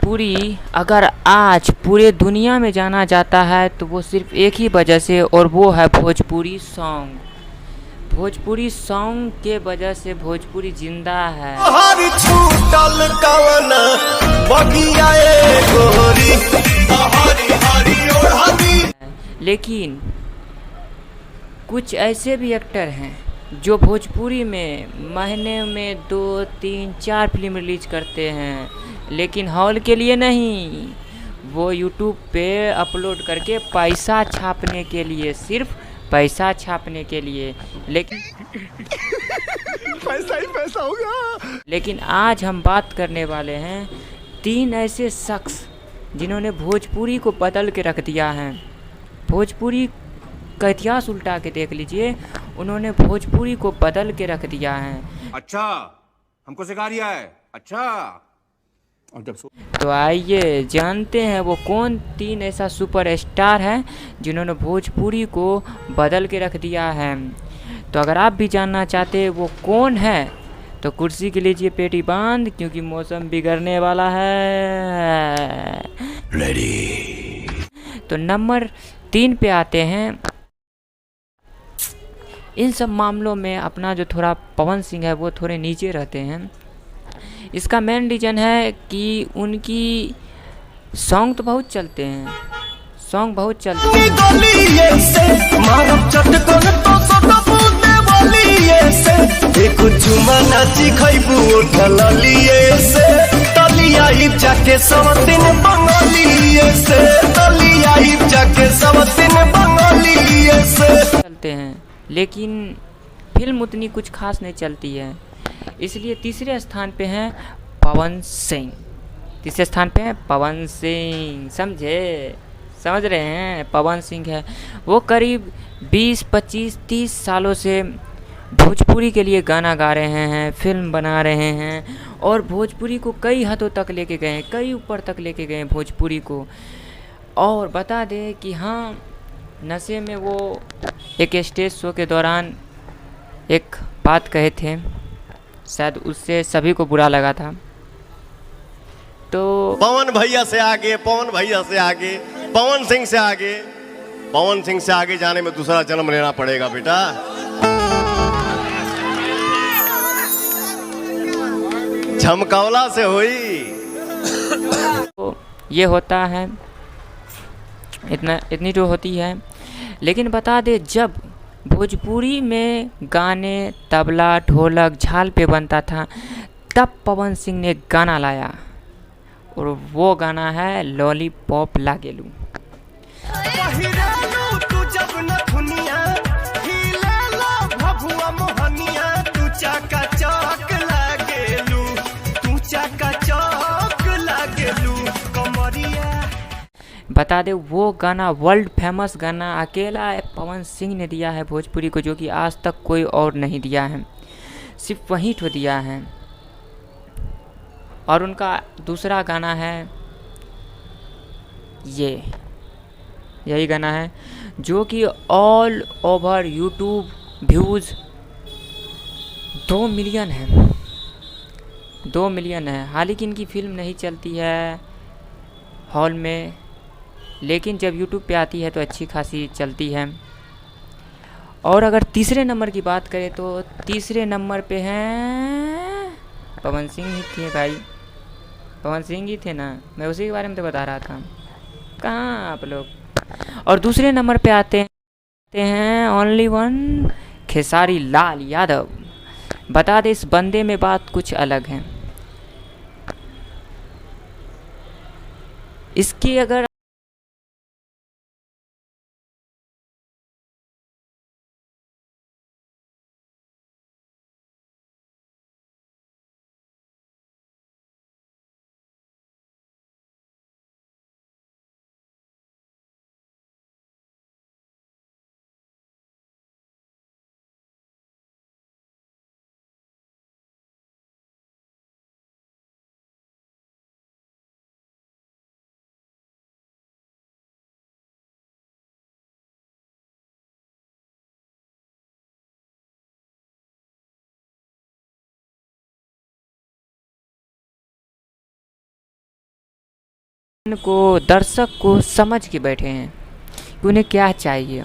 भोजपुरी अगर आज पूरे दुनिया में जाना जाता है तो वो सिर्फ एक ही वजह से, और वो है भोजपुरी सॉन्ग। भोजपुरी सॉन्ग के वजह से भोजपुरी जिंदा है। हरी छूटल कवन बगिया ए गोरी हरी हरी ओढ़नी। लेकिन कुछ ऐसे भी एक्टर हैं जो भोजपुरी में महीने में 2, 3, 4 फिल्म रिलीज करते हैं, लेकिन हॉल के लिए नहीं, वो यूट्यूब पे अपलोड करके पैसा छापने के लिए, सिर्फ पैसा छापने के लिए। लेकिन पैसा ही पैसा होगा। लेकिन आज हम बात करने वाले हैं 3 ऐसे शख्स जिन्होंने भोजपुरी को बदल के रख दिया है। भोजपुरी का इतिहास उल्टा के देख लीजिए, उन्होंने भोजपुरी को बदल के रख दिया है। अच्छा, हमको सिखा रिया है। अच्छा, और जब तो आइए जानते हैं वो कौन 3 ऐसा सुपर स्टार है जिन्होंने भोजपुरी को बदल के रख दिया है। तो अगर आप भी जानना चाहते हैं वो कौन है तो कुर्सी के लीजिए पेटी बांध, क्योंकि मौसम बिगड़ने वाला है। रेडी। तो नंबर 3 पे आते हैं। इन सब मामलों में अपना जो थोड़ा पवन सिंह है वो थोड़े नीचे रहते हैं। इसका मेन रीज़न है कि उनकी सॉन्ग तो बहुत चलते हैं, सॉन्ग बहुत चलते हैं। चलते हैं लेकिन फिल्म उतनी कुछ खास नहीं चलती है, इसलिए तीसरे स्थान पे हैं पवन सिंह। तीसरे स्थान पे हैं पवन सिंह, समझ रहे हैं? पवन सिंह है वो करीब 20, 25, 30 सालों से भोजपुरी के लिए गाना गा रहे हैं, फिल्म बना रहे हैं, और भोजपुरी को कई हदों तक लेके गए, कई ऊपर तक लेके गए भोजपुरी को। और बता दें कि हाँ, नशे में वो एक स्टेज शो के दौरान एक बात कहे थे, शायद उससे सभी को बुरा लगा था। तो पवन भैया से आगे, पवन भैया से आगे, पवन सिंह से आगे, पवन सिंह से आगे जाने में दूसरा जन्म लेना पड़ेगा बेटा। झमकौला से हुई। तो ये होता है, इतनी तो होती है। लेकिन बता दे, जब भोजपुरी में गाने तबला ढोलक झाल पे बनता था, तब पवन सिंह ने गाना लाया, और वो गाना है लॉलीपॉप लागेलू। बता दे, वो गाना वर्ल्ड फेमस गाना अकेला पवन सिंह ने दिया है भोजपुरी को, जो कि आज तक कोई और नहीं दिया है, सिर्फ वही तो दिया है। और उनका दूसरा गाना है यही गाना है जो कि all over YouTube views 2 million है, 2 मिलियन है। हालांकि इनकी फिल्म नहीं चलती है हॉल में, लेकिन जब यूट्यूब पे आती है तो अच्छी खासी चलती है। और अगर तीसरे नंबर की बात करें तो तीसरे नंबर पे हैं पवन सिंह ही थे भाई, पवन सिंह ही थे ना, मैं उसी के बारे में तो बता रहा था, कहाँ आप लोग। और दूसरे नंबर पे आते हैं ओनली वन खेसारी लाल यादव। बता दे, इस बंदे में बात कुछ अलग है। इसकी अगर को दर्शक को समझ के बैठे हैं कि उन्हें क्या चाहिए,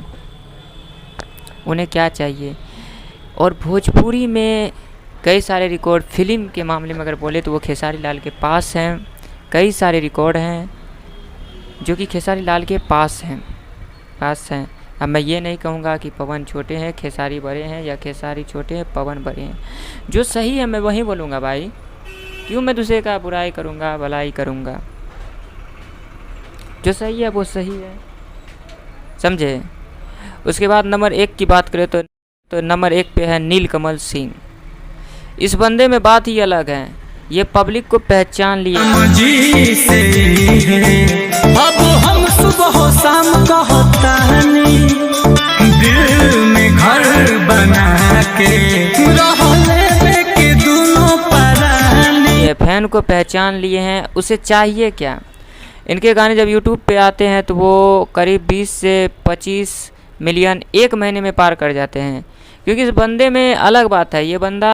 उन्हें क्या चाहिए। और भोजपुरी में कई सारे रिकॉर्ड, फिल्म के मामले में अगर बोले तो वो खेसारी लाल के पास हैं। कई सारे रिकॉर्ड हैं जो कि खेसारी लाल के पास हैं। अब मैं ये नहीं कहूँगा कि पवन छोटे हैं खेसारी बड़े हैं, या खेसारी छोटे हैं पवन बड़े हैं। जो सही है मैं वही बोलूँगा भाई, क्यों मैं दूसरे का बुराई करूँगा, भलाई करूँगा। जो सही है वो सही है, समझे। उसके बाद नंबर 1 की बात करें तो नंबर 1 पे है नीलकमल सिंह। इस बंदे में बात ही अलग है, ये पब्लिक को पहचान लिए। अब हम सुबह शाम कहतानी, दिल में घर बना के रहले के दोनों परानी। ये फैन को पहचान लिए हैं, उसे चाहिए क्या। इनके गाने जब यूट्यूब पे आते हैं तो वो करीब 20 से 25 मिलियन एक महीने में पार कर जाते हैं, क्योंकि इस बंदे में अलग बात है। ये बंदा